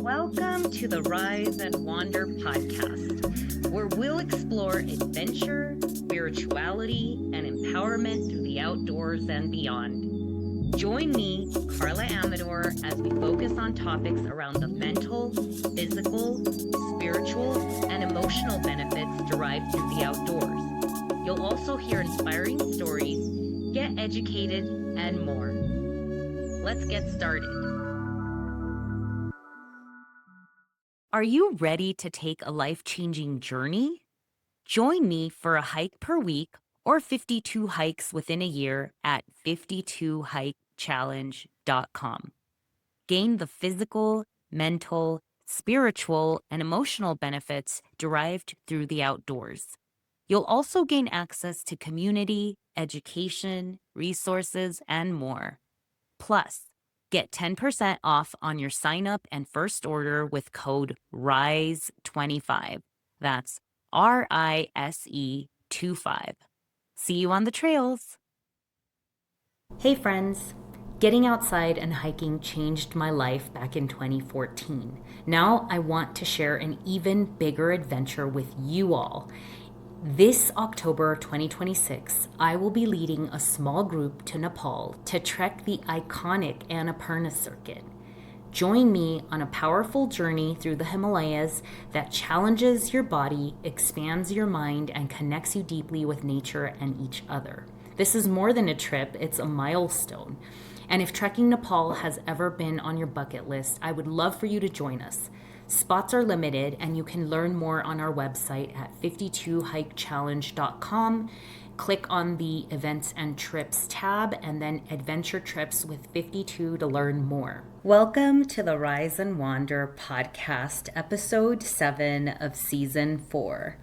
Welcome to the Rise and Wander podcast, where we'll explore adventure, spirituality, and empowerment through the outdoors and beyond. Join me, Carla Amador, as we focus on topics around the mental, physical, spiritual, and emotional benefits derived through the outdoors. You'll also hear inspiring stories, get educated, and more. Let's get started. Are you ready to take a life-changing journey? Join me for a hike per week or 52 hikes within a year at 52hikechallenge.com. Gain the physical, mental, spiritual, and emotional benefits derived through the outdoors. You'll also gain access to community, education, resources, and more. Plus, get 10% off on your sign up and first order with code RISE25. That's RISE25. See you on the trails. Hey friends, getting outside and hiking changed my life back in 2014. Now I want to share an even bigger adventure with you all. This October 2026, I will be leading a small group to Nepal to trek the iconic Annapurna circuit. Join me on a powerful journey through the Himalayas that challenges your body, expands your mind, and connects you deeply with nature and each other. This is more than a trip, it's a milestone. And if trekking Nepal has ever been on your bucket list, I would love for you to join us. Spots are limited, and you can learn more on our website at 52hikechallenge.com. Click on the Events and Trips tab, and then Adventure Trips with 52 to learn more. Welcome to the Rise and Wander podcast, episode 7 of season 4.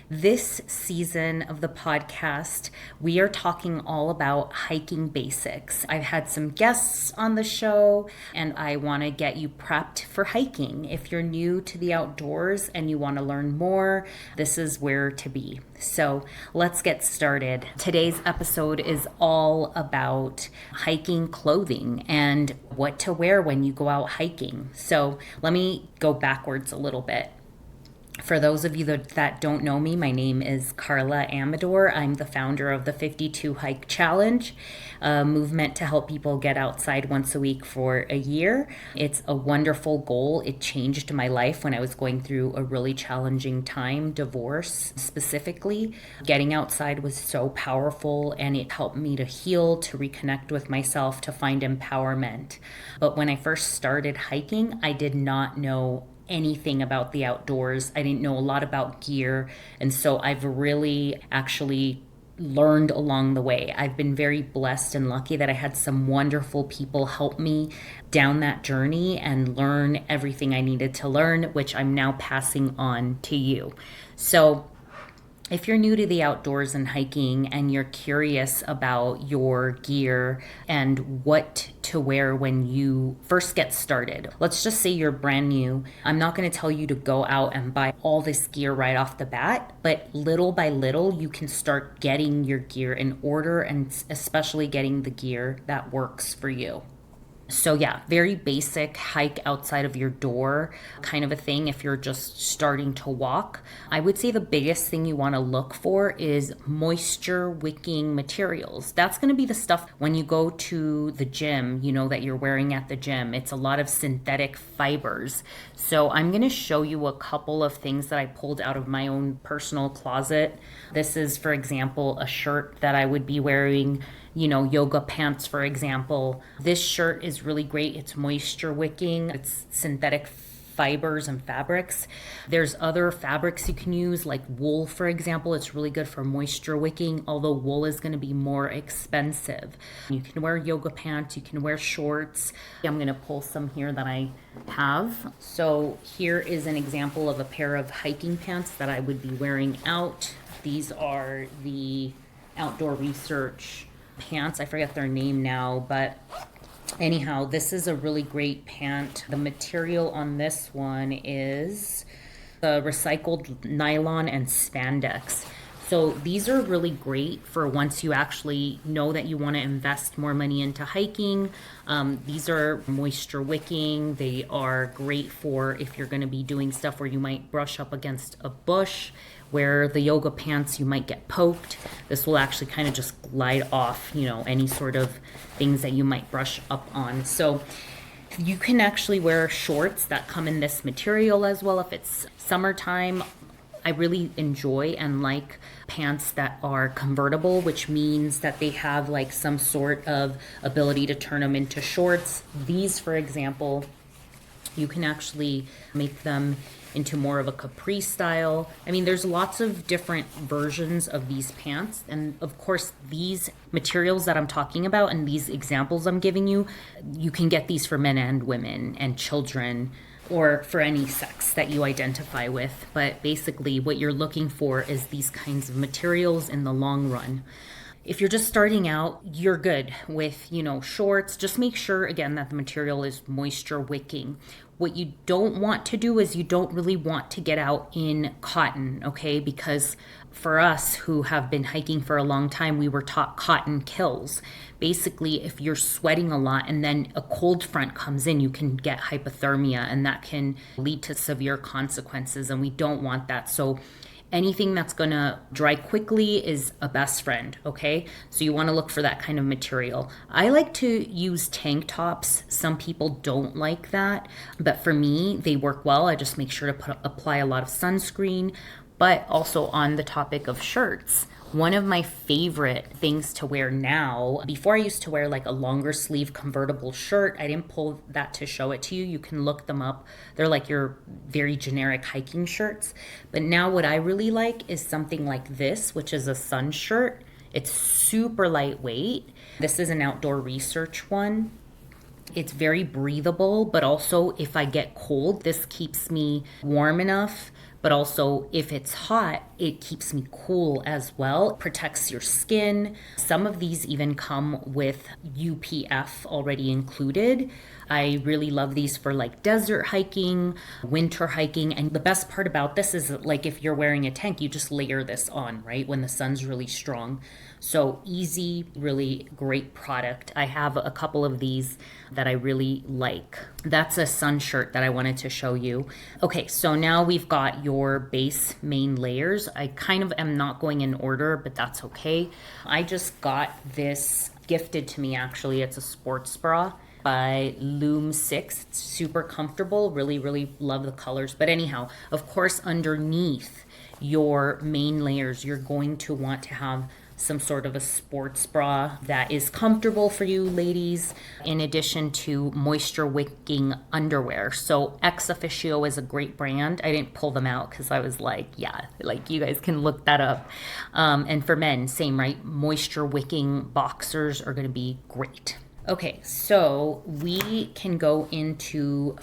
This season of the podcast, we are talking all about hiking basics. I've had some guests on the show, and I want to get you prepped for hiking. If you're new to the outdoors and you want to learn more, this is where to be. So let's get started. Today's episode is all about hiking clothing and what to wear when you go out hiking. So let me go backwards a little bit. For those of you that don't know me, my name is Carla Amador. I'm the founder of the 52 Hike Challenge, a movement to help people get outside once a week for a year. It's a wonderful goal. It changed my life when I was going through a really challenging time, divorce specifically. Getting outside was so powerful, and it helped me to heal, to reconnect with myself, to find empowerment. But when I first started hiking, I did not know anything about the outdoors. I didn't know a lot about gear. And so I've really actually learned along the way. I've been very blessed and lucky that I had some wonderful people help me down that journey and learn everything I needed to learn, which I'm now passing on to you. So if you're new to the outdoors and hiking and you're curious about your gear and what to wear when you first get started, let's just say you're brand new. I'm not going to tell you to go out and buy all this gear right off the bat, but little by little, you can start getting your gear in order and especially getting the gear that works for you. So yeah, very basic hike outside of your door kind of a thing if you're just starting to walk. I would say the biggest thing you want to look for is moisture-wicking materials. That's going to be the stuff when you go to the gym, that you're wearing at the gym. It's a lot of synthetic fibers. So I'm going to show you a couple of things that I pulled out of my own personal closet. This is, for example, a shirt that I would be wearing, yoga pants, for example. This shirt is really great. It's moisture wicking. It's synthetic fibers and fabrics. There's other fabrics you can use, like wool, for example. It's really good for moisture wicking, although wool is going to be more expensive. You can wear yoga pants. You can wear shorts. I'm going to pull some here that I have. So here is an example of a pair of hiking pants that I would be wearing out. These are the Outdoor Research pants. I forget their name now, but anyhow, this is a really great pant. The material on this one is the recycled nylon and spandex. So these are really great for once you actually know that you want to invest more money into hiking. These are moisture wicking. They are great for if you're going to be doing stuff where you might brush up against a bush, where the yoga pants you might get poked. This will actually kind of just glide off, any sort of things that you might brush up on. So you can actually wear shorts that come in this material as well if it's summertime. I really enjoy and like pants that are convertible, which means that they have like some sort of ability to turn them into shorts. These, for example, you can actually make them into more of a capri style. I mean, there's lots of different versions of these pants. And of course, these materials that I'm talking about and these examples I'm giving you, you can get these for men and women and children, or for any sex that you identify with. But basically what you're looking for is these kinds of materials in the long run. If you're just starting out, you're good with, shorts. Just make sure, again, that the material is moisture wicking. What you don't want to do is you don't really want to get out in cotton, okay? Because for us who have been hiking for a long time, we were taught cotton kills. Basically, if you're sweating a lot and then a cold front comes in, you can get hypothermia, and that can lead to severe consequences, and we don't want that. So anything that's going to dry quickly is a best friend, okay? So you want to look for that kind of material. I like to use tank tops. Some people don't like that, but for me, they work well. I just make sure to apply a lot of sunscreen. But also on the topic of shirts, one of my favorite things to wear now, before I used to wear like a longer sleeve convertible shirt. I didn't pull that to show it to you. You can look them up. They're like your very generic hiking shirts. But now what I really like is something like this, which is a sun shirt. It's super lightweight. This is an outdoor research one. It's very breathable, but also if I get cold, this keeps me warm enough. But also if it's hot, it keeps me cool as well. It protects your skin. Some of these even come with UPF already included. I really love these for like desert hiking, winter hiking. And the best part about this is that, like, if you're wearing a tank, you just layer this on, right? When the sun's really strong. So easy, really great product. I have a couple of these that I really like. That's a sun shirt that I wanted to show you. Okay, so now we've got your base main layers. I kind of am not going in order, but that's okay. I just got this gifted to me, actually. It's a sports bra by Loom 6. It's super comfortable. Really, really love the colors. But anyhow, of course, underneath your main layers, you're going to want to have some sort of a sports bra that is comfortable for you ladies, in addition to moisture wicking underwear. So Ex Officio is a great brand. I didn't pull them out because I was like, yeah, like you guys can look that up. And for men, same, right? Moisture wicking boxers are going to be great. Okay, so we can go into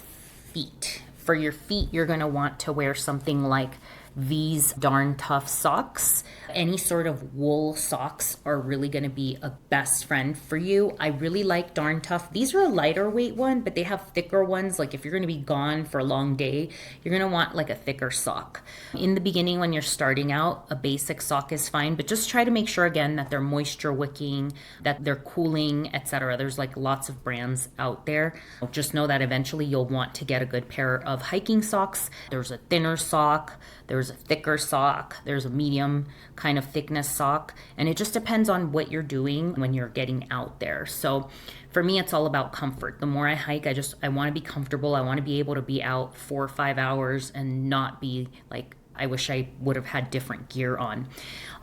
feet. For your feet, you're going to want to wear something like these Darn Tough socks. Any sort of wool socks are really going to be a best friend for you. I really like Darn Tough. These are a lighter weight one, but they have thicker ones. Like if you're going to be gone for a long day, you're going to want like a thicker sock. In the beginning, when you're starting out, a basic sock is fine, but just try to make sure again that they're moisture wicking, that they're cooling, etc. There's like lots of brands out there. Just know that eventually you'll want to get a good pair of hiking socks. There's a thinner sock, there's a thicker sock, there's a medium kind of thickness sock, and it just depends on what you're doing when you're getting out there. So for me, it's all about comfort. The more I hike, I want to be comfortable. I want to be able to be out 4 or 5 hours and not be like, I wish I would have had different gear on.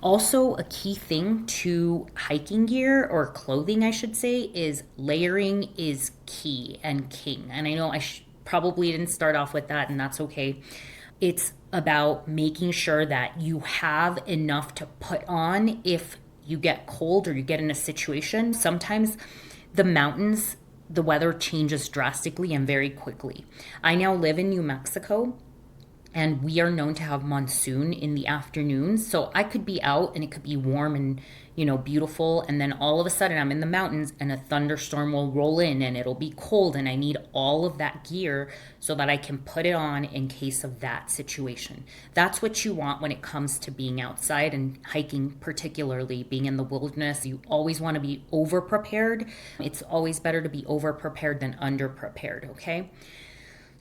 Also, a key thing to hiking gear, or clothing I should say, is layering is key and king. And I know I probably didn't start off with that, and that's okay. It's about making sure that you have enough to put on if you get cold or you get in a situation. Sometimes the mountains, the weather changes drastically and very quickly. I now live in New Mexico, And we are known to have monsoon in the afternoons. So I could be out and it could be warm and, beautiful. And then all of a sudden I'm in the mountains and a thunderstorm will roll in and it'll be cold. And I need all of that gear so that I can put it on in case of that situation. That's what you want when it comes to being outside and hiking, particularly being in the wilderness. You always want to be over prepared. It's always better to be over prepared than under prepared, okay?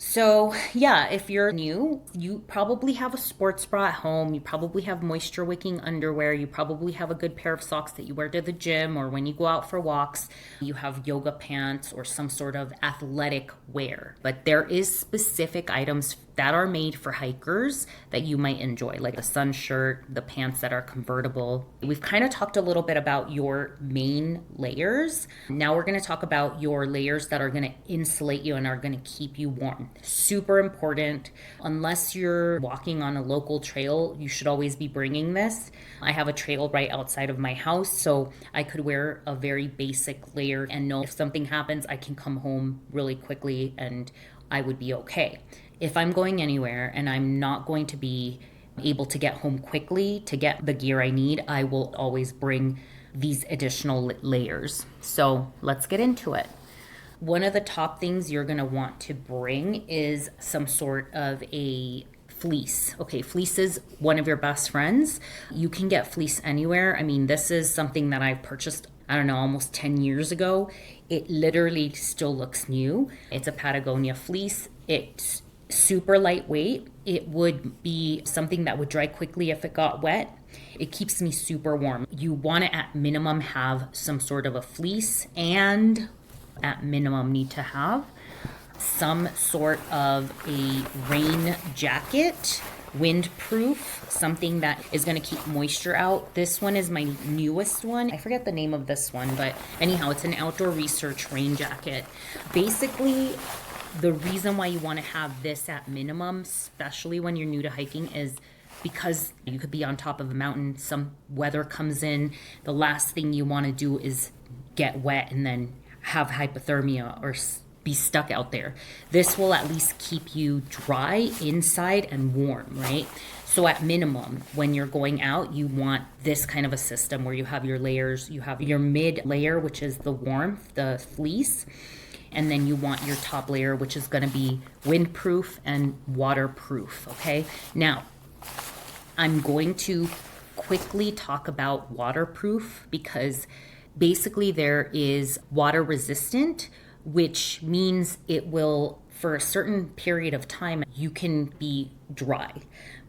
So, yeah, if you're new, you probably have a sports bra at home. You probably have moisture wicking underwear. You probably have a good pair of socks that you wear to the gym or when you go out for walks. You have yoga pants or some sort of athletic wear. But there is specific items that are made for hikers that you might enjoy, like the sun shirt, the pants that are convertible. We've kind of talked a little bit about your main layers. Now we're going to talk about your layers that are going to insulate you and are going to keep you warm. Super important. Unless you're walking on a local trail, you should always be bringing this. I have a trail right outside of my house, so I could wear a very basic layer and know if something happens, I can come home really quickly and I would be okay. If I'm going anywhere and I'm not going to be able to get home quickly to get the gear I need, I will always bring these additional layers. So let's get into it. One of the top things you're going to want to bring is some sort of a fleece. Okay, fleece is one of your best friends. You can get fleece anywhere. I mean, this is something that I purchased, I don't know, almost 10 years ago. It literally still looks new. It's a Patagonia fleece. It's super lightweight. It would be something that would dry quickly if it got wet. It keeps me super warm. You want to at minimum have some sort of a fleece and at minimum need to have some sort of a rain jacket, windproof, something that is going to keep moisture out. This one is my newest one. I forget the name of this one, but anyhow, it's an outdoor research rain jacket. Basically, the reason why you want to have this at minimum, especially when you're new to hiking, is because you could be on top of a mountain, some weather comes in, the last thing you want to do is get wet and then have hypothermia or be stuck out there. This will at least keep you dry inside and warm, right? So at minimum, when you're going out, you want this kind of a system where you have your layers. You have your mid layer, which is the warmth, the fleece. And then you want your top layer, which is going to be windproof and waterproof, okay? Now, I'm going to quickly talk about waterproof because basically there is water resistant, which means it will, for a certain period of time, you can be dry.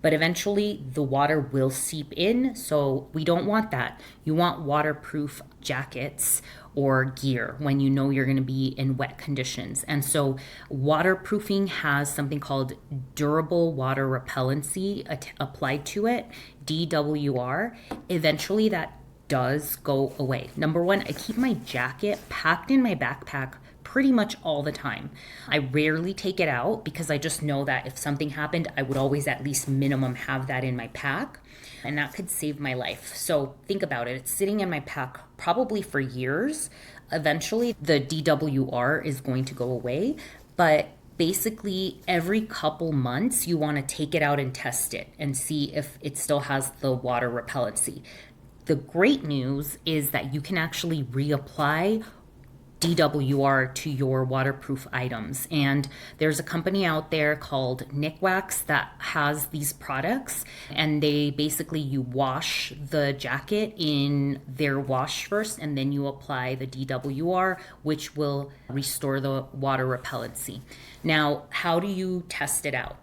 But eventually the water will seep in, so we don't want that. You want waterproof jackets or gear when you know you're going to be in wet conditions. And so waterproofing has something called durable water repellency applied to it, DWR. Eventually that does go away. Number one, I keep my jacket packed in my backpack pretty much all the time. I rarely take it out because I just know that if something happened, I would always at least minimum have that in my pack, and that could save my life. So think about it. It's sitting in my pack probably for years. Eventually, the DWR is going to go away, but basically every couple months, you want to take it out and test it and see if it still has the water repellency. The great news is that you can actually reapply DWR to your waterproof items. And there's a company out there called Wax that has these products, and they basically, you wash the jacket in their wash first, and then you apply the DWR, which will restore the water repellency. Now, how do you test it out?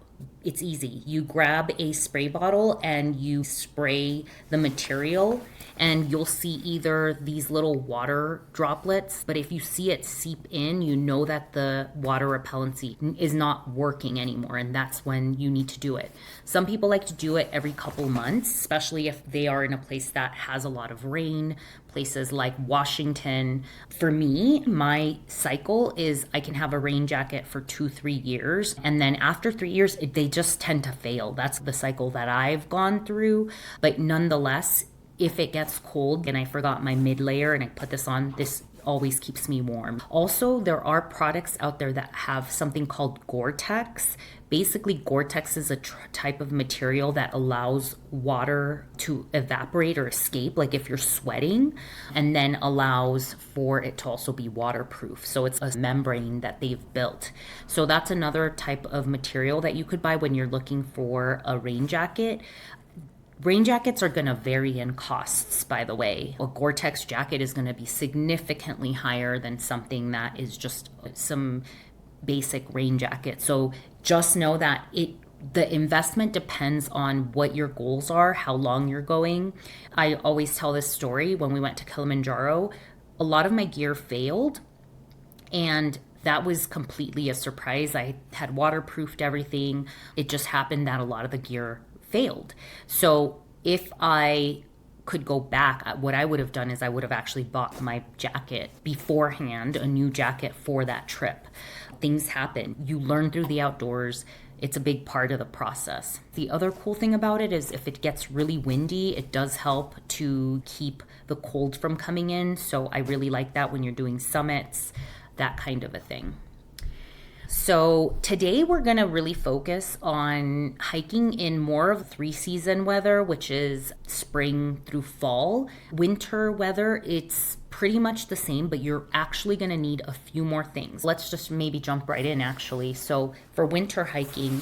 It's easy. You grab a spray bottle and you spray the material, and you'll see either these little water droplets, but if you see it seep in, you know that the water repellency is not working anymore, and that's when you need to do it. Some people like to do it every couple months, especially if they are in a place that has a lot of rain, places like Washington. For me, my cycle is I can have a rain jacket for 2-3 years, and then after 3 years, they just tend to fail. That's the cycle that I've gone through, but nonetheless, if it gets cold and I forgot my mid layer and I put this on, this always keeps me warm. Also, there are products out there that have something called Gore Tex. Basically, Gore Tex is a type of material that allows water to evaporate or escape, like if you're sweating, and then allows for it to also be waterproof. So it's a membrane that they've built. So that's another type of material that you could buy when you're looking for a rain jacket. Rain jackets are going to vary in costs, by the way. A Gore-Tex jacket is going to be significantly higher than something that is just some basic rain jacket. So just know that the investment depends on what your goals are, how long you're going. I always tell this story. When we went to Kilimanjaro, a lot of my gear failed, and that was completely a surprise. I had waterproofed everything. It just happened that a lot of the gear failed. So if I could go back, what I would have done is I would have actually bought my jacket beforehand, a new jacket for that trip. Things happen. You learn through the outdoors. It's a big part of the process. The other cool thing about it is if it gets really windy, it does help to keep the cold from coming in. So I really like that when you're doing summits, that kind of a thing. So today we're going to really focus on hiking in more of 3-season weather, which is spring through fall. Winter weather, it's pretty much the same, but you're actually going to need a few more things. Let's just maybe jump right in actually. So for winter hiking,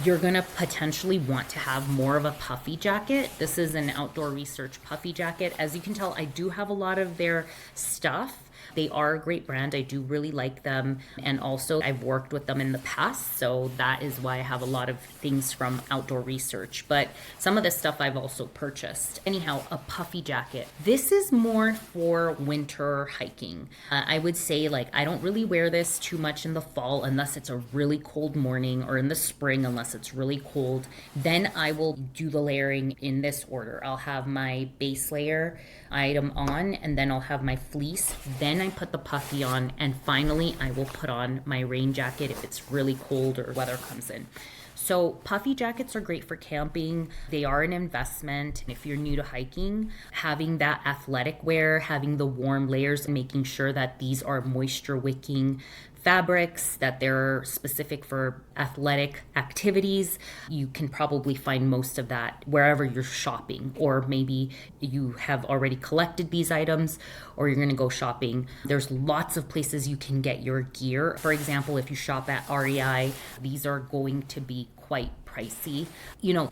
you're going to potentially want to have more of a puffy jacket. This is an Outdoor Research puffy jacket. As you can tell, I do have a lot of their stuff. They are a great brand. I do really like them. And also I've worked with them in the past. So that is why I have a lot of things from Outdoor Research. But some of this stuff I've also purchased. Anyhow, a puffy jacket. This is more for winter hiking. I would say I don't really wear this too much in the fall unless it's a really cold morning, or in the spring unless it's really cold. Then I will do the layering in this order. I'll have my base layer item on, and then I'll have my fleece. Then I put the puffy on, and finally I will put on my rain jacket if it's really cold or weather comes in. So puffy jackets are great for camping. They are an investment. If you're new to hiking, having that athletic wear, having the warm layers, and making sure that these are moisture-wicking fabrics, that they're specific for athletic activities. You can probably find most of that wherever you're shopping, or maybe you have already collected these items, or you're going to go shopping. There's lots of places you can get your gear. For example, if you shop at REI, these are going to be quite pricey.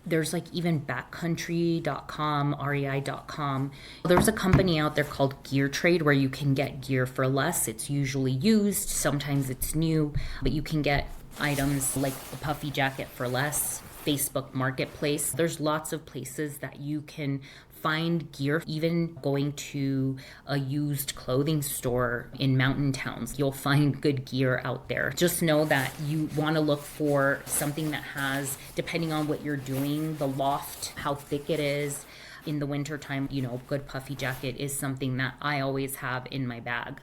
There's even backcountry.com, rei.com. There's a company out there called Gear Trade where you can get gear for less. It's usually used, sometimes it's new, but you can get items like the puffy jacket for less. Facebook Marketplace. There's lots of places that you can find gear. Even going to a used clothing store in mountain towns, you'll find good gear out there. Just know that you want to look for something that has, depending on what you're doing, the loft, how thick it is. In the wintertime, good puffy jacket is something that I always have in my bag.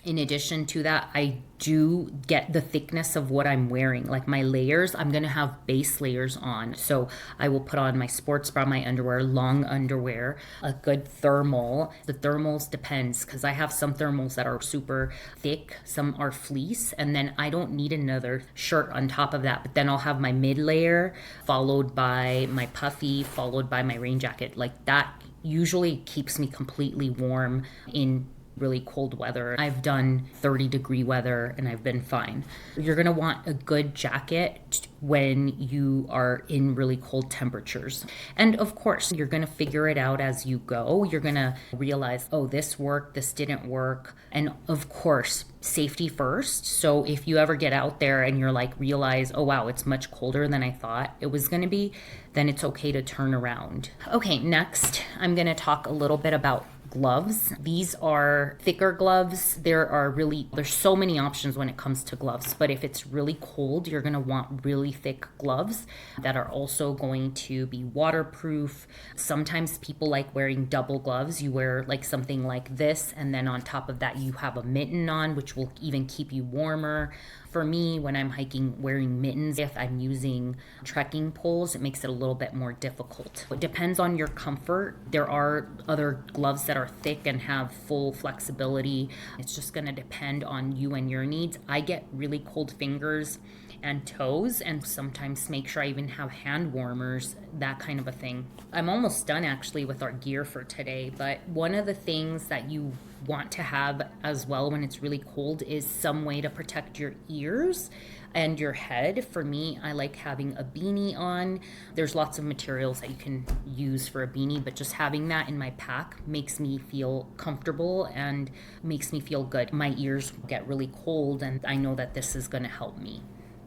In addition to that, I do get the thickness of what I'm wearing. Like my layers, I'm going to have base layers on. So I will put on my sports bra, my underwear, long underwear, a good thermal. The thermals depends, because I have some thermals that are super thick, some are fleece, and then I don't need another shirt on top of that. But then I'll have my mid layer followed by my puffy, followed by my rain jacket. Like that usually keeps me completely warm in really cold weather. I've done 30-degree weather and I've been fine. You're going to want a good jacket when you are in really cold temperatures. And of course, you're going to figure it out as you go. You're going to realize, oh, this worked, this didn't work. And of course, safety first. So if you ever get out there and you're realize, oh wow, it's much colder than I thought it was going to be, then it's okay to turn around. Okay, next, I'm going to talk a little bit about gloves. These are thicker gloves. There's so many options when it comes to gloves, but if it's really cold, you're going to want really thick gloves that are also going to be waterproof. Sometimes people like wearing double gloves. You wear something like this, and then on top of that, you have a mitten on, which will even keep you warmer. For me, when I'm hiking, wearing mittens, if I'm using trekking poles, it makes it a little bit more difficult. It depends on your comfort. There are other gloves that are are thick and have full flexibility. It's just going to depend on you and your needs. I get really cold fingers and toes, and sometimes make sure I even have hand warmers, that kind of a thing. I'm almost done actually with our gear for today, but one of the things that you want to have as well when it's really cold is some way to protect your ears and your head. For me, I like having a beanie on. There's lots of materials that you can use for a beanie, but just having that in my pack makes me feel comfortable and makes me feel good. My ears get really cold, and I know that this is going to help me.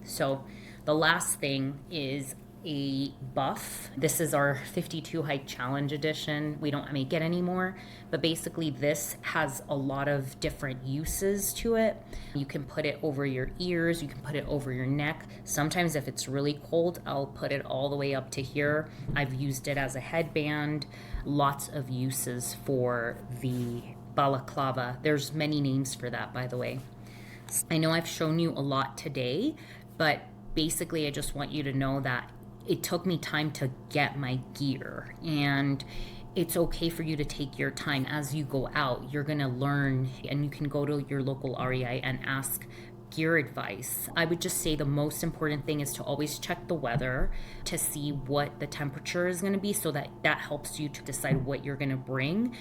So the last thing is a buff. This is our 52 hike challenge edition. We don't make it anymore, but basically this has a lot of different uses to it. You can put it over your ears, you can put it over your neck. Sometimes if it's really cold, I'll put it all the way up to here. I've used it as a headband. Lots of uses for the balaclava. There's many names for that, by the way. I know I've shown you a lot today, but basically I just want you to know that it took me time to get my gear, and it's okay for you to take your time. As you go out, you're going to learn, and you can go to your local REI and ask gear advice. I would just say the most important thing is to always check the weather to see what the temperature is going to be, so that helps you to decide what you're going to bring.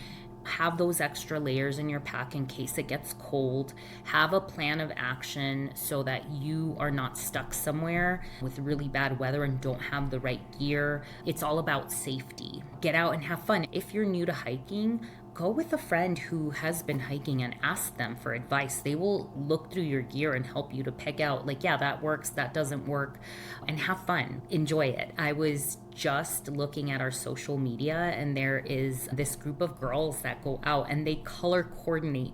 Have those extra layers in your pack in case it gets cold. Have a plan of action so that you are not stuck somewhere with really bad weather and don't have the right gear. It's all about safety. Get out and have fun. If you're new to hiking, go with a friend who has been hiking and ask them for advice. They will look through your gear and help you to pick out, like, yeah, that works, that doesn't work, and have fun. Enjoy it. I was just looking at our social media, and there is this group of girls that go out and they color coordinate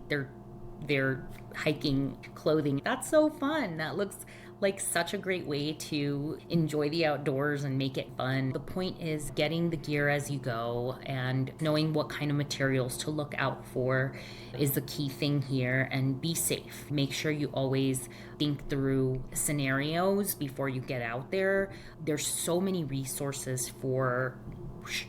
their hiking clothing. That's so fun. That looks like such a great way to enjoy the outdoors and make it fun. The point is getting the gear as you go and knowing what kind of materials to look out for is the key thing here, and be safe. Make sure you always think through scenarios before you get out there. There's so many resources for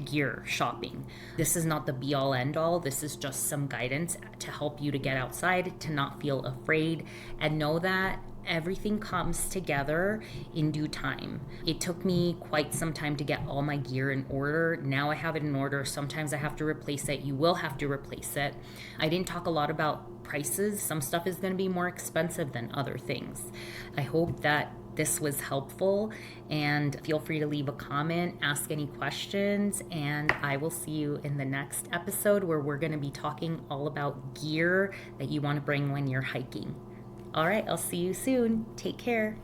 gear shopping. This is not the be all end all. This is just some guidance to help you to get outside, to not feel afraid, and know that everything comes together in due time. It took me quite some time to get all my gear in order. Now I have it in order. Sometimes I have to replace it. You will have to replace it. I didn't talk a lot about prices. Some stuff is going to be more expensive than other things. I hope that this was helpful, and feel free to leave a comment, ask any questions, and I will see you in the next episode where we're going to be talking all about gear that you want to bring when you're hiking. All right, I'll see you soon. Take care.